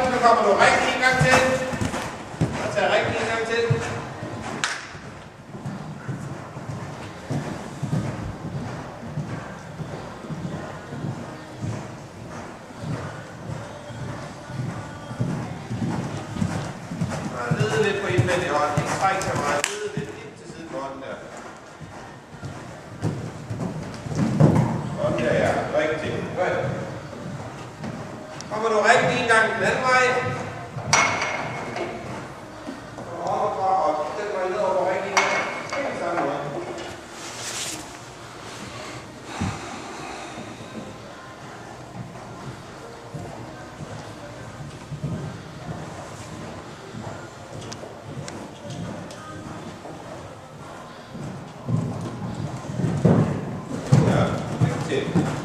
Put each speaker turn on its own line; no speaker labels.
Så kommer du rigtig en gang til. Og tager rigtig en gang til. Lede lidt på indvendig hånd. Ikke træk så meget. Lede lidt ind til siden på hånden der. Sådan der, ja. Rigtig. Godt. Kommer du rigtig en gang den anden vej. Kommer op og den vej ned over rigtig en gang. Helt samme måde. Ja, rigtig.